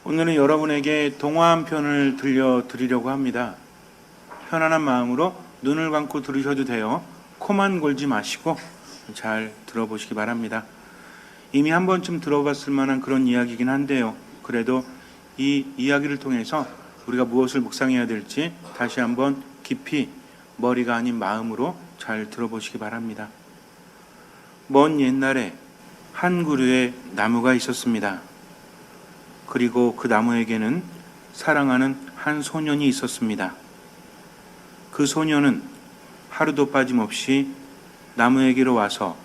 오늘은 여러분에게 동화 한 편을 들려드리려고 합니다. 편안한 마음으로 눈을 감고 들으셔도 돼요. 코만 골지 마시고 잘 들어보시기 바랍니다. 이미 한 번쯤 들어봤을 만한 그런 이야기이긴 한데요. 그래도 이 이야기를 통해서 우리가 무엇을 묵상해야 될지 다시 한번 깊이 머리가 아닌 마음으로 잘 들어보시기 바랍니다. 먼 옛날에 한 그루의 나무가 있었습니다. 그리고 그 나무에게는 사랑하는 한 소년이 있었습니다. 그 소년은 하루도 빠짐없이 나무에게로 와서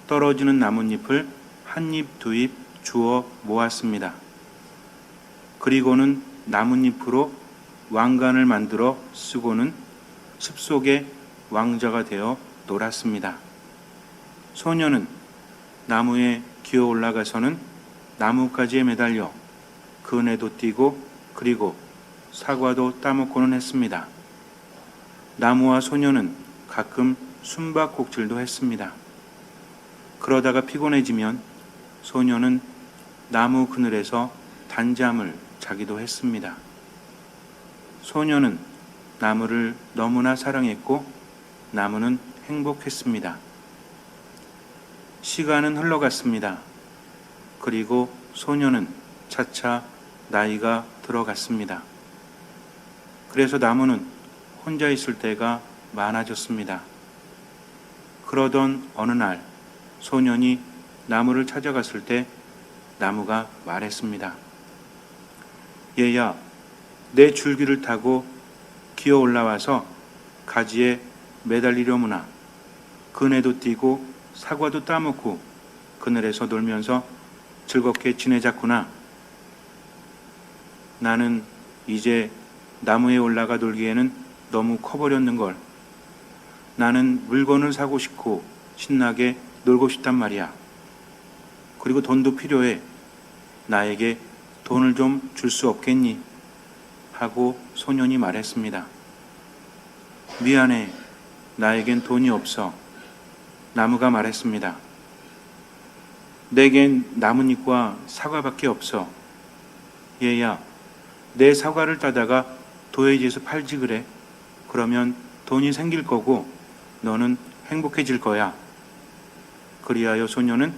떨어지는 나뭇잎을 한 입, 두 입 주워 모았습니다. 그리고는 나뭇잎으로 왕관을 만들어 쓰고는 숲속의 왕자가 되어 놀았습니다. 소년은 나무에 기어 올라가서는 나뭇가지에 매달려 그네도 뛰고 그리고 사과도 따먹고는 했습니다. 나무와 소년은 가끔 숨바꼭질도 했습니다. 그러다가 피곤해지면 소년은 나무 그늘에서 단잠을 자기도 했습니다. 소년은 나무를 너무나 사랑했고 나무는 행복했습니다. 시간은 흘러갔습니다. 그리고 소년은 차차 나이가 들어갔습니다. 그래서 나무는 혼자 있을 때가 많아졌습니다. 그러던 어느 날 소년이 나무를 찾아갔을 때 나무가 말했습니다. 얘야, 내 줄기를 타고 기어 올라와서 가지에 매달리려무나. 그네도 뛰고 사과도 따먹고 그늘에서 놀면서 즐겁게 지내자꾸나. 나는 이제 나무에 올라가 놀기에는 너무 커버렸는걸. 나는 물건을 사고 싶고 신나게 놀고 싶단 말이야. 그리고 돈도 필요해. 나에게 돈을 좀 줄 수 없겠니? 하고 소년이 말했습니다. 미안해. 나에겐 돈이 없어. 나무가 말했습니다. 내겐 나뭇잎과 사과밖에 없어. 얘야, 내 사과를 따다가 도예지에서 팔지 그래. 그러면 돈이 생길 거고 너는 행복해질 거야. 그리하여 소년은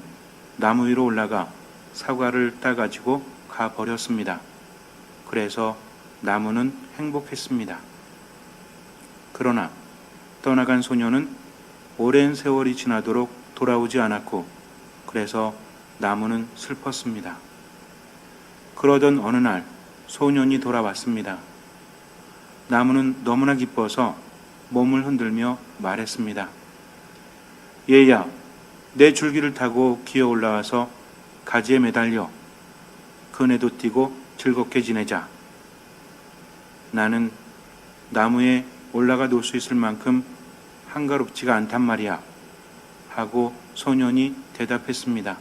나무 위로 올라가 사과를 따가지고 가버렸습니다. 그래서 나무는 행복했습니다. 그러나 떠나간 소년은 오랜 세월이 지나도록 돌아오지 않았고 그래서 나무는 슬펐습니다. 그러던 어느 날 소년이 돌아왔습니다. 나무는 너무나 기뻐서 몸을 흔들며 말했습니다. 얘야, 내 줄기를 타고 기어 올라와서 가지에 매달려 그네도 뛰고 즐겁게 지내자. 나는 나무에 올라가 놀 수 있을 만큼 한가롭지가 않단 말이야. 하고 소년이 대답했습니다.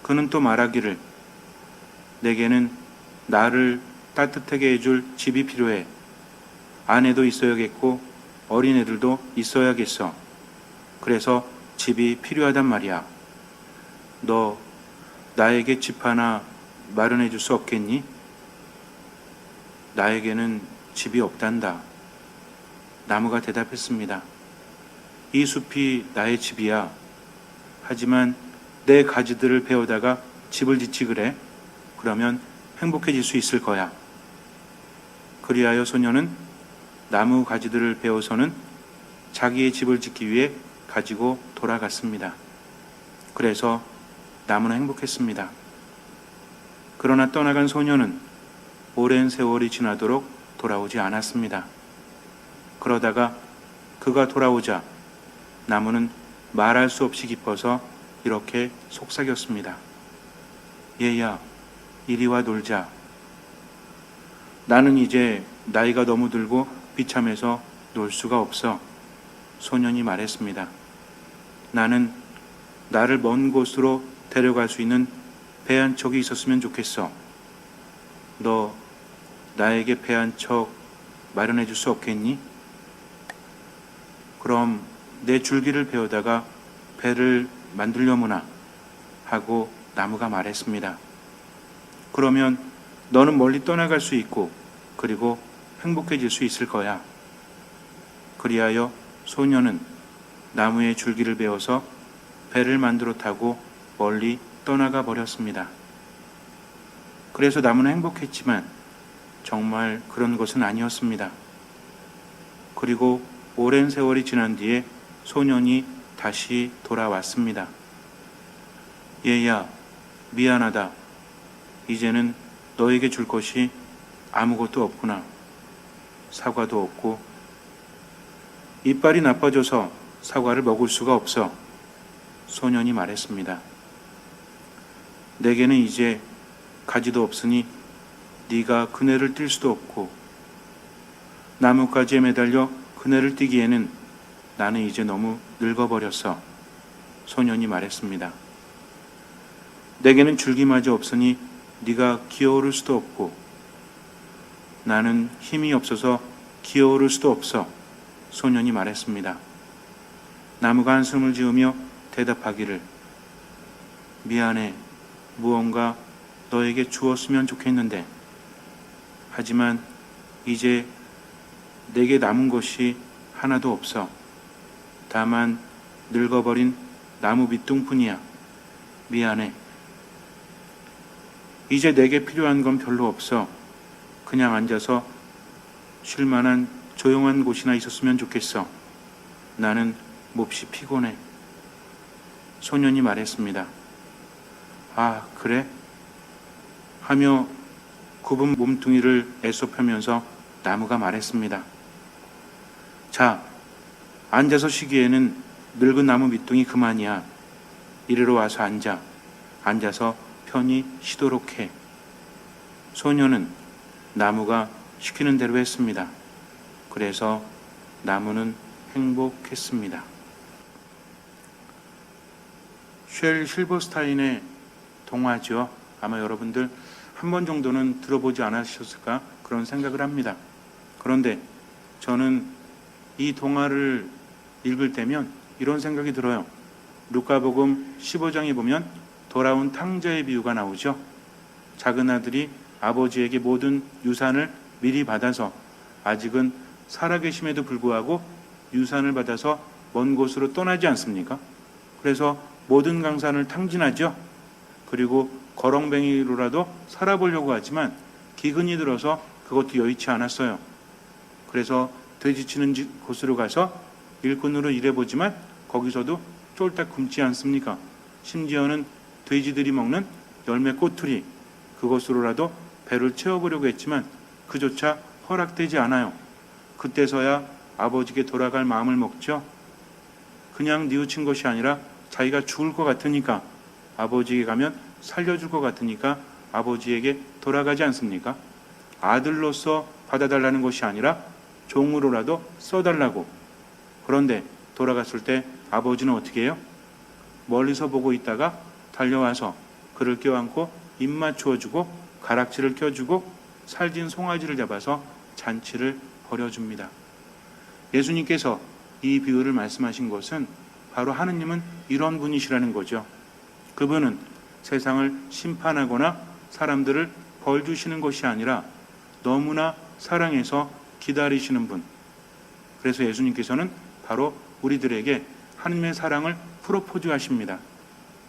그는 또 말하기를 내게는 나를 따뜻하게 해줄 집이 필요해. 아내도 있어야겠고 어린애들도 있어야겠어. 그래서 집이 필요하단 말이야. 너 나에게 집 하나 마련해 줄 수 없겠니? 나에게는 집이 없단다. 나무가 대답했습니다. 이 숲이 나의 집이야. 하지만 내 가지들을 베어다가 집을 짓지 그래. 그러면 행복해질 수 있을 거야. 그리하여 소년은 나무 가지들을 베어서는 자기의 집을 짓기 위해 가지고 돌아갔습니다. 그래서 나무는 행복했습니다. 그러나 떠나간 소년은 오랜 세월이 지나도록 돌아오지 않았습니다. 그러다가 그가 돌아오자 나무는 말할 수 없이 기뻐서 이렇게 속삭였습니다. 얘야, 이리 와 놀자. 나는 이제 나이가 너무 들고 비참해서 놀 수가 없어. 소년이 말했습니다. 나는 나를 먼 곳으로 데려갈 수 있는 배 한 척이 있었으면 좋겠어. 너 나에게 배 한 척 마련해 줄 수 없겠니? 그럼 내 줄기를 베어다가 배를 만들려무나. 하고 나무가 말했습니다. 그러면 너는 멀리 떠나갈 수 있고 그리고 행복해질 수 있을 거야. 그리하여 소녀는 나무의 줄기를 베어서 배를 만들어 타고 멀리 떠나가 버렸습니다. 그래서 나무는 행복했지만 정말 그런 것은 아니었습니다. 그리고 오랜 세월이 지난 뒤에 소년이 다시 돌아왔습니다. 얘야, 미안하다. 이제는 너에게 줄 것이 아무것도 없구나. 사과도 없고 이빨이 나빠져서 사과를 먹을 수가 없어. 소년이 말했습니다. 내게는 이제 가지도 없으니 네가 그네를 뛸 수도 없고 나뭇가지에 매달려 그네를 뛰기에는 나는 이제 너무 늙어버렸어. 소년이 말했습니다. 내게는 줄기마저 없으니 네가 기어오를 수도 없고 나는 힘이 없어서 기어오를 수도 없어. 소년이 말했습니다. 나무가 한숨을 지으며 대답하기를 미안해. 무언가 너에게 주었으면 좋겠는데 하지만 이제 내게 남은 것이 하나도 없어. 다만 늙어버린 나무 밑둥뿐이야. 미안해. 이제 내게 필요한 건 별로 없어. 그냥 앉아서 쉴 만한 조용한 곳이나 있었으면 좋겠어. 나는 몹시 피곤해. 소년이 말했습니다. 아, 그래? 하며 굽은 몸뚱이를 애써 펴면서 나무가 말했습니다. 자, 앉아서 쉬기에는 늙은 나무 밑둥이 그만이야. 이리로 와서 앉아. 앉아서 편히 쉬도록 해. 소녀는 나무가 시키는 대로 했습니다. 그래서 나무는 행복했습니다. 쉘 실버스타인의 동화죠. 아마 여러분들 한 번 정도는 들어보지 않으셨을까 그런 생각을 합니다. 그런데 저는 이 동화를 읽을 때면 이런 생각이 들어요. 루카복음 15장에 보면 돌아온 탕자의 비유가 나오죠. 작은 아들이 아버지에게 모든 유산을 미리 받아서 아직은 살아계심에도 불구하고 유산을 받아서 먼 곳으로 떠나지 않습니까? 그래서 모든 강산을 탕진하죠. 그리고 거렁뱅이로라도 살아보려고 하지만 기근이 들어서 그것도 여의치 않았어요. 그래서 돼지치는 곳으로 가서 일꾼으로 일해보지만 거기서도 쫄딱 굶지 않습니까? 심지어는 돼지들이 먹는 열매 꼬투리 그것으로라도 배를 채워보려고 했지만 그조차 허락되지 않아요. 그때서야 아버지께 돌아갈 마음을 먹죠. 그냥 뉘우친 것이 아니라 자기가 죽을 것 같으니까 아버지에게 가면 살려줄 것 같으니까 아버지에게 돌아가지 않습니까? 아들로서 받아달라는 것이 아니라 종으로라도 써달라고. 그런데 돌아갔을 때 아버지는 어떻게 해요? 멀리서 보고 있다가 달려와서 그를 껴안고 입 맞추어주고 가락지를 껴주고 살진 송아지를 잡아서 잔치를 벌여줍니다. 예수님께서 이 비유를 말씀하신 것은 바로 하느님은 이런 분이시라는 거죠. 그분은 세상을 심판하거나 사람들을 벌 주시는 것이 아니라 너무나 사랑해서 기다리시는 분. 그래서 예수님께서는 바로 우리들에게 하느님의 사랑을 프로포즈 하십니다.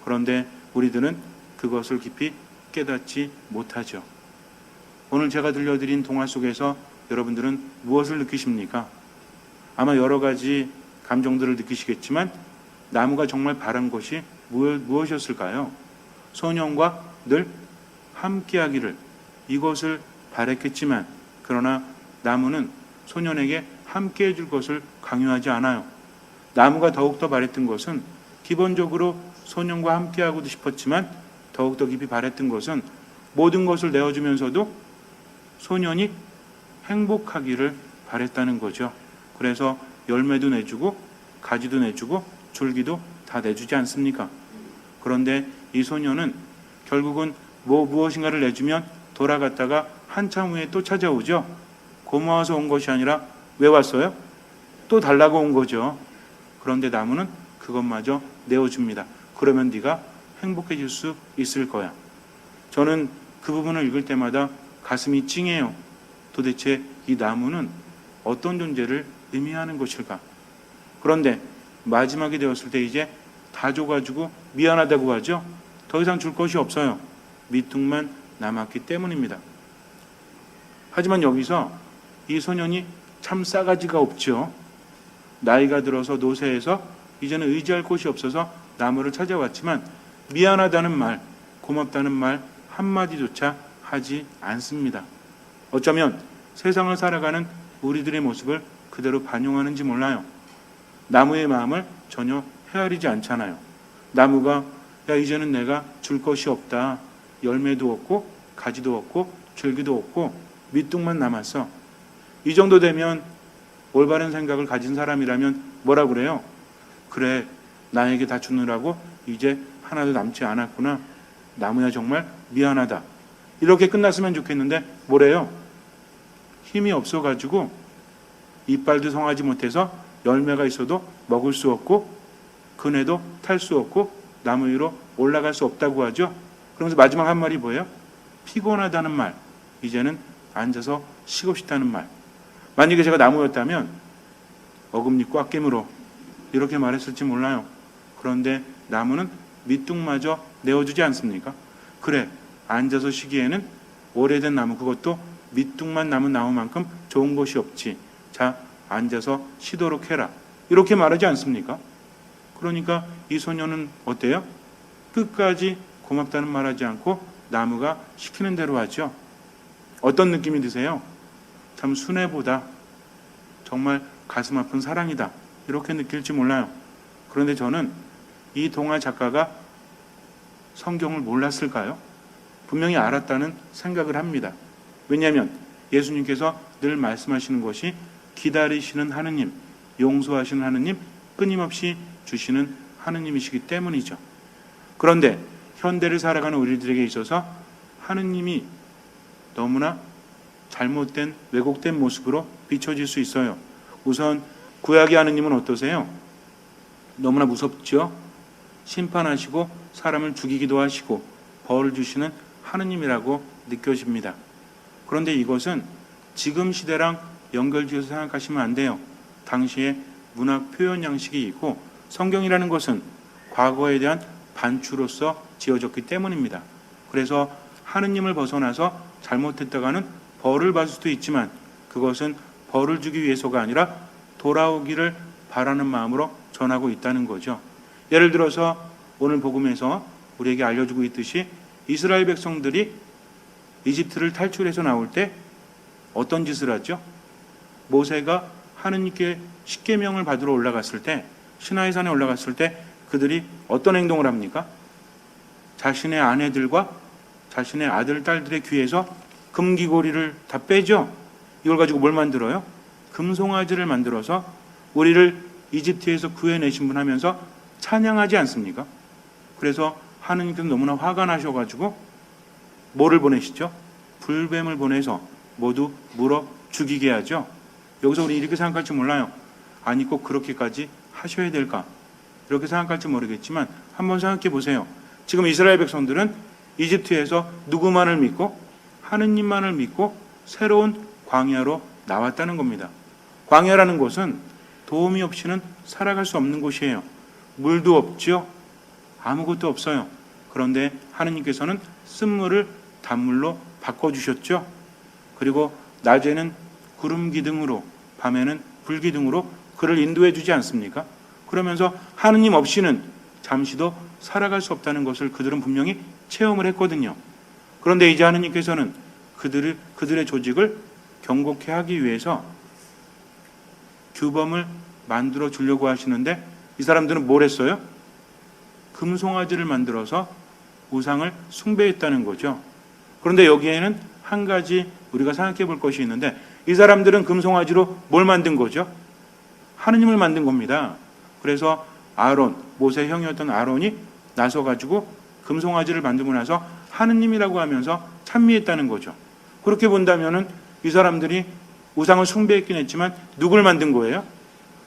그런데 우리들은 그것을 깊이 깨닫지 못하죠. 오늘 제가 들려드린 동화 속에서 여러분들은 무엇을 느끼십니까? 아마 여러 가지 감정들을 느끼시겠지만 나무가 정말 바란 것이 무엇이었을까요? 소년과 늘 함께하기를, 이것을 바랬겠지만 그러나 나무는 소년에게 함께해 줄 것을 강요하지 않아요. 나무가 더욱더 바랬던 것은 기본적으로 소년과 함께하고도 싶었지만 더욱더 깊이 바랬던 것은 모든 것을 내어주면서도 소년이 행복하기를 바랬다는 거죠. 그래서 열매도 내주고 가지도 내주고 줄기도 다 내주지 않습니까? 그런데 이 소년은 결국은 무엇인가를 내주면 돌아갔다가 한참 후에 또 찾아오죠. 고마워서 온 것이 아니라 왜 왔어요? 또 달라고 온 거죠. 그런데 나무는 그것마저 내어줍니다. 그러면 네가 행복해질 수 있을 거야. 저는 그 부분을 읽을 때마다 가슴이 찡해요. 도대체 이 나무는 어떤 존재를 의미하는 것일까? 그런데 마지막이 되었을 때 이제 다 줘가지고 미안하다고 하죠. 더 이상 줄 것이 없어요. 밑둥만 남았기 때문입니다. 하지만 여기서 이 소년이 참 싸가지가 없죠. 나이가 들어서 노쇠해서 이제는 의지할 곳이 없어서 나무를 찾아왔지만 미안하다는 말, 고맙다는 말 한마디조차 하지 않습니다. 어쩌면 세상을 살아가는 우리들의 모습을 그대로 반영하는지 몰라요. 나무의 마음을 전혀 헤아리지 않잖아요. 나무가 야 이제는 내가 줄 것이 없다. 열매도 없고 가지도 없고 줄기도 없고 밑둥만 남았어. 이 정도 되면 올바른 생각을 가진 사람이라면 뭐라 그래요? 그래 나에게 다 주느라고 이제 하나도 남지 않았구나. 나무야 정말 미안하다. 이렇게 끝났으면 좋겠는데 뭐래요? 힘이 없어가지고 이빨도 성하지 못해서 열매가 있어도 먹을 수 없고 그네도 탈 수 없고 나무 위로 올라갈 수 없다고 하죠. 그러면서 마지막 한 말이 뭐예요? 피곤하다는 말. 이제는 앉아서 쉬고 싶다는 말. 만약에 제가 나무였다면 어금니 꽉 깨물어 이렇게 말했을지 몰라요. 그런데 나무는 밑둥마저 내어주지 않습니까? 그래 앉아서 쉬기에는 오래된 나무 그것도 밑둥만 남은 나무만큼 좋은 곳이 없지. 자 앉아서 쉬도록 해라. 이렇게 말하지 않습니까? 그러니까 이 소년은 어때요? 끝까지 고맙다는 말하지 않고 나무가 시키는 대로 하죠. 어떤 느낌이 드세요? 참 순애보다 정말 가슴 아픈 사랑이다. 이렇게 느낄지 몰라요. 그런데 저는 이 동화 작가가 성경을 몰랐을까요? 분명히 알았다는 생각을 합니다. 왜냐하면 예수님께서 늘 말씀하시는 것이 기다리시는 하느님, 용서하시는 하느님, 끊임없이 주시는 하느님이시기 때문이죠. 그런데 현대를 살아가는 우리들에게 있어서 하느님이 너무나 잘못된 왜곡된 모습으로 비춰질 수 있어요. 우선 구약의 하느님은 어떠세요? 너무나 무섭죠. 심판하시고 사람을 죽이기도 하시고 벌을 주시는 하느님이라고 느껴집니다. 그런데 이것은 지금 시대랑 연결지어서 생각하시면 안 돼요. 당시에 문학 표현 양식이 있고 성경이라는 것은 과거에 대한 반추로서 지어졌기 때문입니다. 그래서 하느님을 벗어나서 잘못했다가는 벌을 받을 수도 있지만 그것은 벌을 주기 위해서가 아니라 돌아오기를 바라는 마음으로 전하고 있다는 거죠. 예를 들어서 오늘 복음에서 우리에게 알려주고 있듯이 이스라엘 백성들이 이집트를 탈출해서 나올 때 어떤 짓을 하죠? 모세가 하느님께 십계명을 받으러 올라갔을 때 시나이산에 올라갔을 때 그들이 어떤 행동을 합니까? 자신의 아내들과 자신의 아들, 딸들의 귀에서 금귀고리를 다 빼죠. 이걸 가지고 뭘 만들어요? 금송아지를 만들어서 우리를 이집트에서 구해내신 분 하면서 찬양하지 않습니까? 그래서 하느님께서 너무나 화가 나셔가지고 뭐를 보내시죠? 불뱀을 보내서 모두 물어 죽이게 하죠. 여기서 우리 이렇게 생각할지 몰라요. 아니 꼭 그렇게까지 하셔야 될까? 이렇게 생각할지 모르겠지만 한번 생각해 보세요. 지금 이스라엘 백성들은 이집트에서 누구만을 믿고 하느님만을 믿고 새로운 광야로 나왔다는 겁니다. 광야라는 곳은 도움이 없이는 살아갈 수 없는 곳이에요. 물도 없죠. 아무것도 없어요. 그런데 하느님께서는 쓴물을 단물로 바꿔주셨죠. 그리고 낮에는 구름 기둥으로 밤에는 불 기둥으로 그를 인도해 주지 않습니까? 그러면서 하느님 없이는 잠시도 살아갈 수 없다는 것을 그들은 분명히 체험을 했거든요. 그런데 이제 하느님께서는 그들의 조직을 경고케 하기 위해서 규범을 만들어 주려고 하시는데 이 사람들은 뭘 했어요? 금송아지를 만들어서 우상을 숭배했다는 거죠. 그런데 여기에는 한 가지 우리가 생각해 볼 것이 있는데 이 사람들은 금송아지로 뭘 만든 거죠? 하느님을 만든 겁니다. 그래서 모세의 형이었던 아론이 나서가지고 금송아지를 만들고 나서 하느님이라고 하면서 찬미했다는 거죠. 그렇게 본다면은 이 사람들이 우상을 숭배했긴 했지만 누굴 만든 거예요?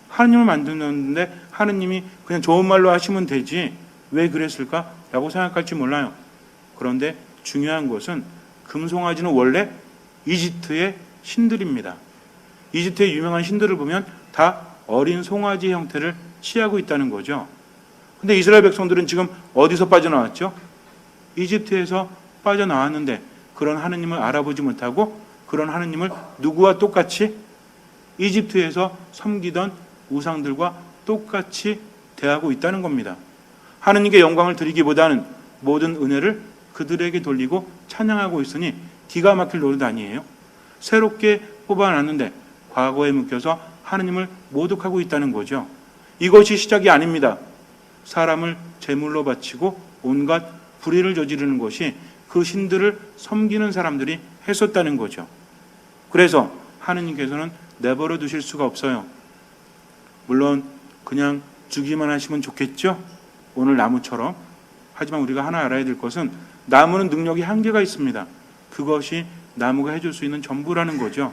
하느님을 만드는데 하느님이 그냥 좋은 말로 하시면 되지 왜 그랬을까라고 생각할지 몰라요. 그런데 중요한 것은 금송아지는 원래 이집트의 신들입니다. 이집트의 유명한 신들을 보면 다 어린 송아지 형태를 취하고 있다는 거죠. 근데 이스라엘 백성들은 지금 어디서 빠져나왔죠? 이집트에서 빠져나왔는데 그런 하느님을 알아보지 못하고 그런 하느님을 누구와 똑같이 이집트에서 섬기던 우상들과 똑같이 대하고 있다는 겁니다. 하느님께 영광을 드리기보다는 모든 은혜를 그들에게 돌리고 찬양하고 있으니 기가 막힐 노릇 아니에요. 새롭게 뽑아놨는데 과거에 묶여서 하느님을 모독하고 있다는 거죠. 이것이 시작이 아닙니다. 사람을 제물로 바치고 온갖 불의를 저지르는 것이 그 신들을 섬기는 사람들이 했었다는 거죠. 그래서 하느님께서는 내버려 두실 수가 없어요. 물론 그냥 주기만 하시면 좋겠죠. 오늘 나무처럼. 하지만 우리가 하나 알아야 될 것은 나무는 능력이 한계가 있습니다. 그것이 나무가 해줄 수 있는 전부라는 거죠.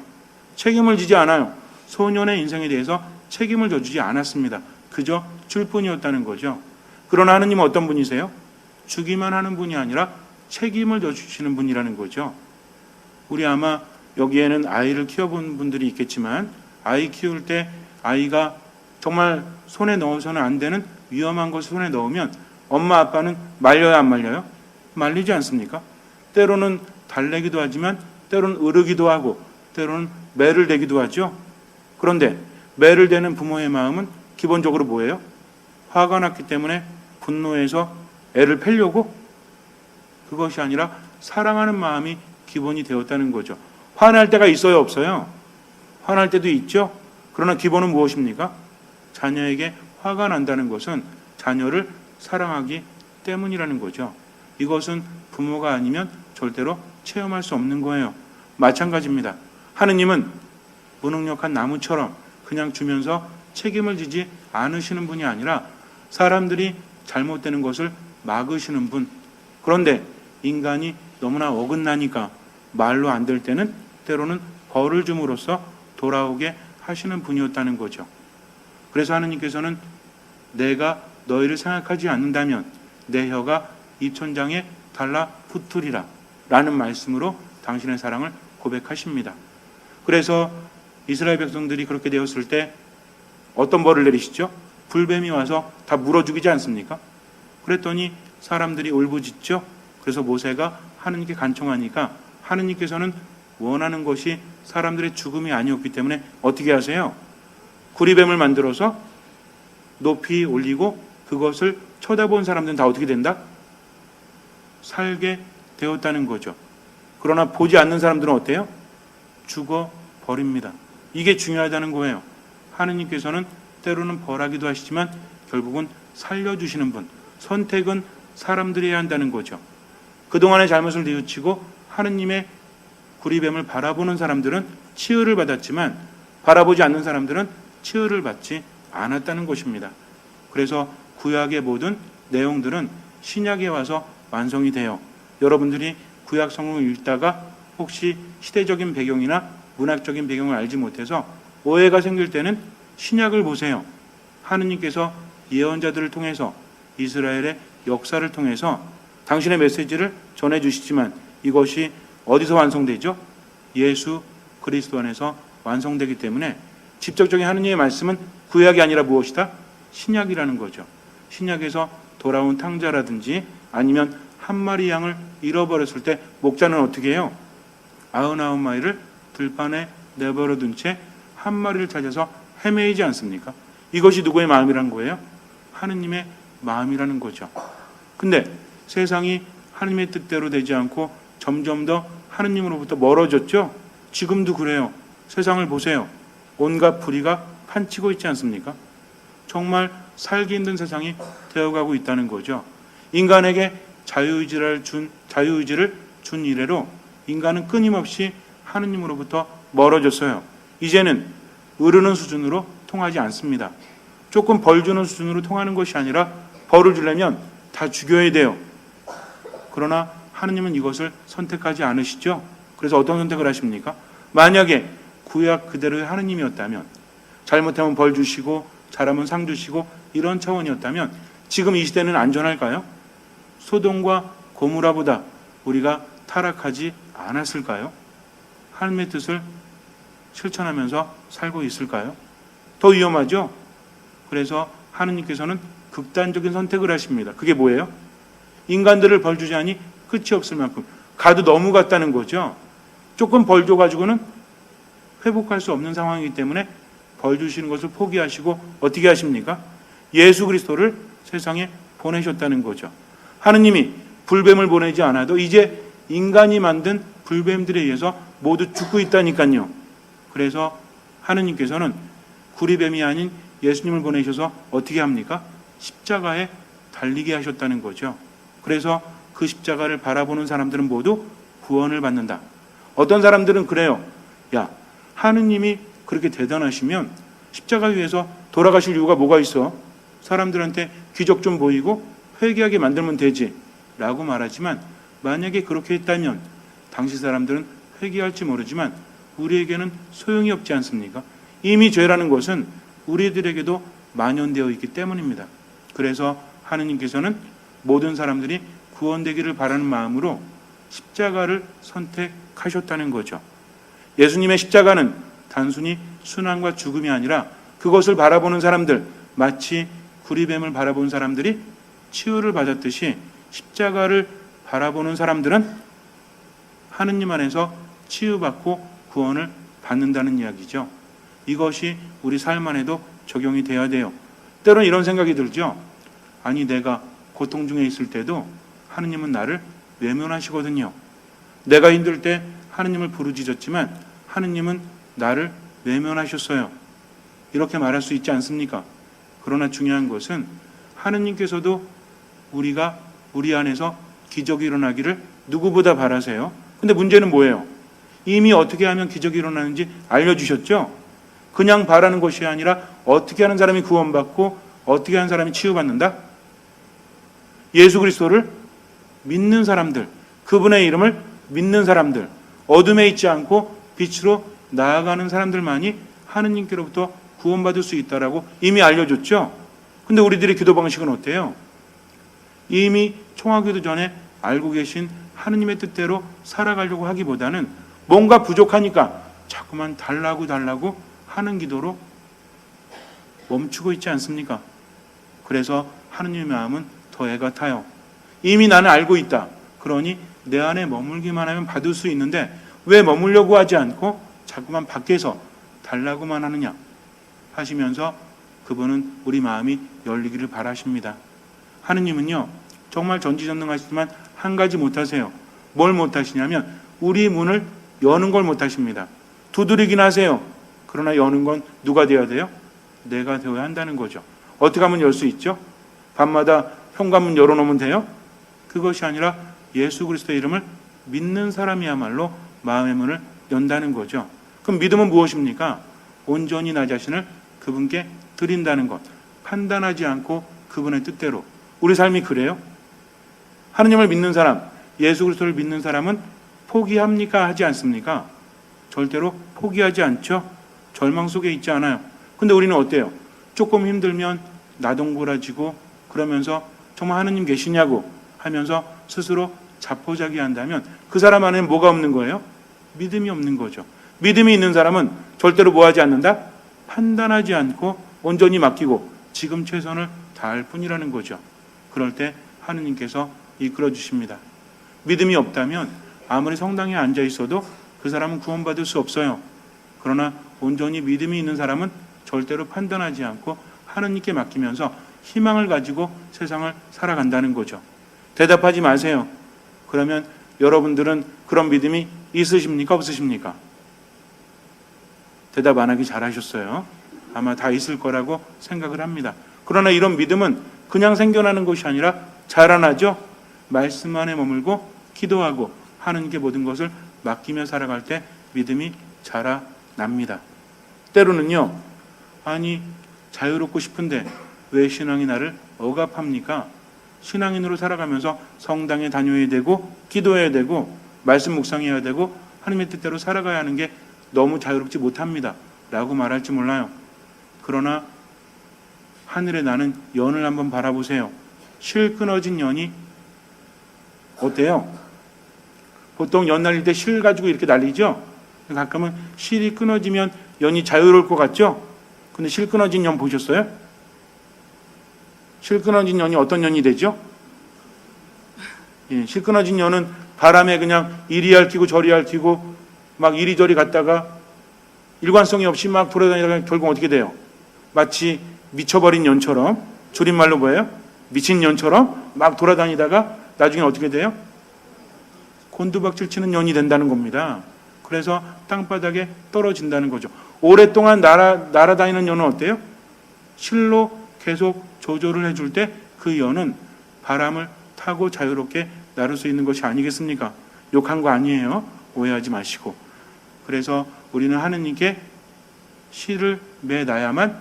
책임을 지지 않아요. 소년의 인생에 대해서 책임을 져주지 않았습니다. 그저 줄 뿐이었다는 거죠. 그러나 하느님은 어떤 분이세요? 주기만 하는 분이 아니라 책임을 져주시는 분이라는 거죠. 우리 아마 여기에는 아이를 키워본 분들이 있겠지만 아이 키울 때 아이가 정말 손에 넣어서는 안 되는 위험한 것을 손에 넣으면 엄마 아빠는 말려요, 안 말려요? 말리지 않습니까? 때로는 달래기도 하지만 때로는 으르기도 하고 때로는 매를 대기도 하죠. 그런데 매를 대는 부모의 마음은 기본적으로 뭐예요? 화가 났기 때문에 분노해서 애를 패려고? 그것이 아니라 사랑하는 마음이 기본이 되었다는 거죠. 화날 때가 있어요, 없어요? 화날 때도 있죠. 그러나 기본은 무엇입니까? 자녀에게 화가 난다는 것은 자녀를 사랑하기 때문이라는 거죠. 이것은 부모가 아니면 절대로 체험할 수 없는 거예요. 마찬가지입니다. 하느님은 무능력한 나무처럼 그냥 주면서 책임을 지지 않으시는 분이 아니라 사람들이 잘못되는 것을 막으시는 분. 그런데 인간이 너무나 어긋나니까 말로 안 될 때는 때로는 벌을 줌으로써 돌아오게 하시는 분이었다는 거죠. 그래서 하느님께서는 내가 너희를 생각하지 않는다면 내 혀가 입천장에 달라붙으리라 라는 말씀으로 당신의 사랑을 고백하십니다. 그래서 이스라엘 백성들이 그렇게 되었을 때 어떤 벌을 내리시죠? 불뱀이 와서 다 물어 죽이지 않습니까? 그랬더니 사람들이 울부짖죠. 그래서 모세가 하느님께 간청하니까 하느님께서는 원하는 것이 사람들의 죽음이 아니었기 때문에 어떻게 하세요? 구리뱀을 만들어서 높이 올리고 그것을 쳐다본 사람들은 다 어떻게 된다? 살게 되었다는 거죠. 그러나 보지 않는 사람들은 어때요? 죽어버립니다. 이게 중요하다는 거예요. 하느님께서는 때로는 벌하기도 하시지만 결국은 살려주시는 분, 선택은 사람들이 해야 한다는 거죠. 그동안의 잘못을 뉘우치고 하느님의 구리뱀을 바라보는 사람들은 치유를 받았지만 바라보지 않는 사람들은 치유를 받지 않았다는 것입니다. 그래서 구약의 모든 내용들은 신약에 와서 완성이 돼요. 여러분들이 구약 성경을 읽다가 혹시 시대적인 배경이나 문학적인 배경을 알지 못해서 오해가 생길 때는 신약을 보세요. 하느님께서 예언자들을 통해서 이스라엘의 역사를 통해서 당신의 메시지를 전해주시지만 이것이 어디서 완성되죠? 예수 그리스도 안에서 완성되기 때문에 직접적인 하느님의 말씀은 구약이 아니라 무엇이다? 신약이라는 거죠. 신약에서 돌아온 탕자라든지 아니면 한 마리 양을 잃어버렸을 때 목자는 어떻게 해요? 99마리를 들판에 내버려둔 채 한 마리를 찾아서 헤매이지 않습니까? 이것이 누구의 마음이라는 거예요? 하느님의 마음이라는 거죠. 근데 세상이 하느님의 뜻대로 되지 않고 점점 더 하느님으로부터 멀어졌죠? 지금도 그래요. 세상을 보세요. 온갖 불의가 판치고 있지 않습니까? 정말 살기 힘든 세상이 되어가고 있다는 거죠. 인간에게 자유의지를 준 이래로 인간은 끊임없이 하느님으로부터 멀어졌어요. 이제는 으르는 수준으로 통하지 않습니다. 조금 벌 주는 수준으로 통하는 것이 아니라 벌을 주려면 다 죽여야 돼요. 그러나 하느님은 이것을 선택하지 않으시죠. 그래서 어떤 선택을 하십니까? 만약에 구약 그대로의 하느님이었다면, 잘못하면 벌 주시고 잘하면 상 주시고 이런 차원이었다면 지금 이 시대는 안전할까요? 소돔과 고모라보다 우리가 타락하지 않았을까요? 하나님의 뜻을 실천하면서 살고 있을까요? 더 위험하죠? 그래서 하느님께서는 극단적인 선택을 하십니다. 그게 뭐예요? 인간들을 벌 주자니 끝이 없을 만큼 가도 너무 갔다는 거죠. 조금 벌 줘가지고는 회복할 수 없는 상황이기 때문에 벌 주시는 것을 포기하시고 어떻게 하십니까? 예수 그리스도를 세상에 보내셨다는 거죠. 하느님이 불뱀을 보내지 않아도 이제 인간이 만든 불뱀들에 의해서 모두 죽고 있다니까요. 그래서 하느님께서는 구리뱀이 아닌 예수님을 보내셔서 어떻게 합니까? 십자가에 달리게 하셨다는 거죠. 그래서 그 십자가를 바라보는 사람들은 모두 구원을 받는다. 어떤 사람들은 그래요. 야, 하느님이 그렇게 대단하시면 십자가 위에서 돌아가실 이유가 뭐가 있어? 사람들한테 기적 좀 보이고 회개하게 만들면 되지 라고 말하지만, 만약에 그렇게 했다면 당시 사람들은 회개할지 모르지만 우리에게는 소용이 없지 않습니까? 이미 죄라는 것은 우리들에게도 만연되어 있기 때문입니다. 그래서 하느님께서는 모든 사람들이 구원되기를 바라는 마음으로 십자가를 선택하셨다는 거죠. 예수님의 십자가는 단순히 순환과 죽음이 아니라 그것을 바라보는 사람들, 마치 구리뱀을 바라본 사람들이 치유를 받았듯이 십자가를 바라보는 사람들은 하느님 안에서 치유받고 구원을 받는다는 이야기죠. 이것이 우리 삶 안에도 적용이 돼야 돼요. 때로는 이런 생각이 들죠. 아니, 내가 고통 중에 있을 때도 하느님은 나를 외면하시거든요. 내가 힘들 때 하느님을 부르짖었지만 하느님은 나를 외면하셨어요. 이렇게 말할 수 있지 않습니까? 그러나 중요한 것은 하느님께서도 우리 안에서 기적이 일어나기를 누구보다 바라세요. 근데 문제는 뭐예요? 이미 어떻게 하면 기적이 일어나는지 알려주셨죠? 그냥 바라는 것이 아니라 어떻게 하는 사람이 구원받고 어떻게 하는 사람이 치유받는다? 예수 그리스도를 믿는 사람들, 그분의 이름을 믿는 사람들, 어둠에 있지 않고 빛으로 나아가는 사람들만이 하느님께로부터 구원받을 수 있다라고 이미 알려줬죠. 근데 우리들의 기도 방식은 어때요? 이미 청하기도 전에 알고 계신 하느님의 뜻대로 살아가려고 하기보다는 뭔가 부족하니까 자꾸만 달라고 하는 기도로 멈추고 있지 않습니까? 그래서 하느님의 마음은 더 애가 타요. 이미 나는 알고 있다. 그러니 내 안에 머물기만 하면 받을 수 있는데 왜 머물려고 하지 않고 자꾸만 밖에서 달라고만 하느냐 하시면서 그분은 우리 마음이 열리기를 바라십니다. 하느님은요, 정말 전지전능하시지만 한 가지 못하세요. 뭘 못하시냐면 우리 문을 여는 걸 못하십니다. 두드리긴 하세요. 그러나 여는 건 누가 되어야 돼요? 내가 되어야 한다는 거죠. 어떻게 하면 열 수 있죠? 밤마다 현관문 열어놓으면 돼요? 그것이 아니라 예수 그리스도의 이름을 믿는 사람이야말로 마음의 문을 연다는 거죠. 그럼 믿음은 무엇입니까? 온전히 나 자신을 그분께 드린다는 것. 판단하지 않고 그분의 뜻대로. 우리 삶이 그래요? 하느님을 믿는 사람, 예수 그리스도를 믿는 사람은 포기합니까? 하지 않습니까? 절대로 포기하지 않죠. 절망 속에 있지 않아요. 근데 우리는 어때요? 조금 힘들면 나동골아지고 그러면서 정말 하느님 계시냐고 하면서 스스로 자포자기한다면 그 사람 안에는 뭐가 없는 거예요? 믿음이 없는 거죠. 믿음이 있는 사람은 절대로 뭐 하지 않는다? 판단하지 않고 온전히 맡기고 지금 최선을 다할 뿐이라는 거죠. 그럴 때 하느님께서 이끌어 주십니다. 믿음이 없다면 아무리 성당에 앉아 있어도 그 사람은 구원받을 수 없어요. 그러나 온전히 믿음이 있는 사람은 절대로 판단하지 않고 하느님께 맡기면서 희망을 가지고 세상을 살아간다는 거죠. 대답하지 마세요. 그러면 여러분들은 그런 믿음이 있으십니까? 없으십니까? 대답 안 하기 잘하셨어요. 아마 다 있을 거라고 생각을 합니다. 그러나 이런 믿음은 그냥 생겨나는 것이 아니라 자라나죠. 말씀 안에 머물고 기도하고 하느님께 모든 것을 맡기며 살아갈 때 믿음이 자라납니다. 때로는요, 아니 자유롭고 싶은데 왜 신앙이 나를 억압합니까? 신앙인으로 살아가면서 성당에 다녀야 되고 기도해야 되고 말씀 묵상해야 되고 하나님의 뜻대로 살아가야 하는 게 너무 자유롭지 못합니다 라고 말할지 몰라요. 그러나 하늘에 나는 연을 한번 바라보세요. 실 끊어진 연이 어때요? 보통 연 날릴 때 실 가지고 이렇게 날리죠. 가끔은 실이 끊어지면 연이 자유로울 것 같죠. 근데 실 끊어진 연 보셨어요? 실 끊어진 연이 어떤 연이 되죠? 예, 실 끊어진 연은 바람에 그냥 이리 핥히고 저리 핥히고 막 이리저리 갔다가 일관성이 없이 막 돌아다니다가 결국 어떻게 돼요? 마치 미쳐버린 연처럼, 줄임말로 뭐예요? 미친 연처럼 막 돌아다니다가 나중에 어떻게 돼요? 곤두박질 치는 연이 된다는 겁니다. 그래서 땅바닥에 떨어진다는 거죠. 오랫동안 날아다니는 연은 어때요? 실로 계속 조절을 해줄 때 그 연은 바람을 타고 자유롭게 나를 수 있는 것이 아니겠습니까? 욕한 거 아니에요. 오해하지 마시고. 그래서 우리는 하느님께 실을 매놔야만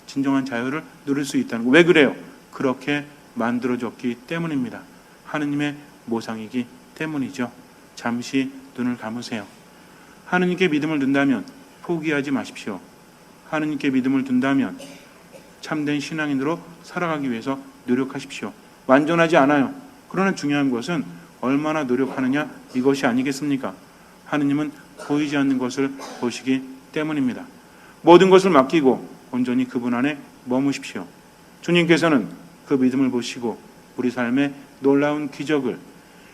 진정한 자유를 누릴 수 있다는 거. 왜 그래요? 그렇게 만들어졌기 때문입니다. 하느님의 모상이기 때문이죠. 잠시 눈을 감으세요. 하느님께 믿음을 둔다면 포기하지 마십시오. 하느님께 믿음을 둔다면 참된 신앙인으로 살아가기 위해서 노력하십시오. 완전하지 않아요. 그러나 중요한 것은 얼마나 노력하느냐 이것이 아니겠습니까? 하느님은 보이지 않는 것을 보시기 때문입니다. 모든 것을 맡기고 온전히 그분 안에 머무십시오. 주님께서는 그 믿음을 보시고 우리 삶에 놀라운 기적을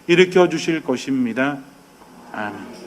일으켜 주실 것입니다. 아멘.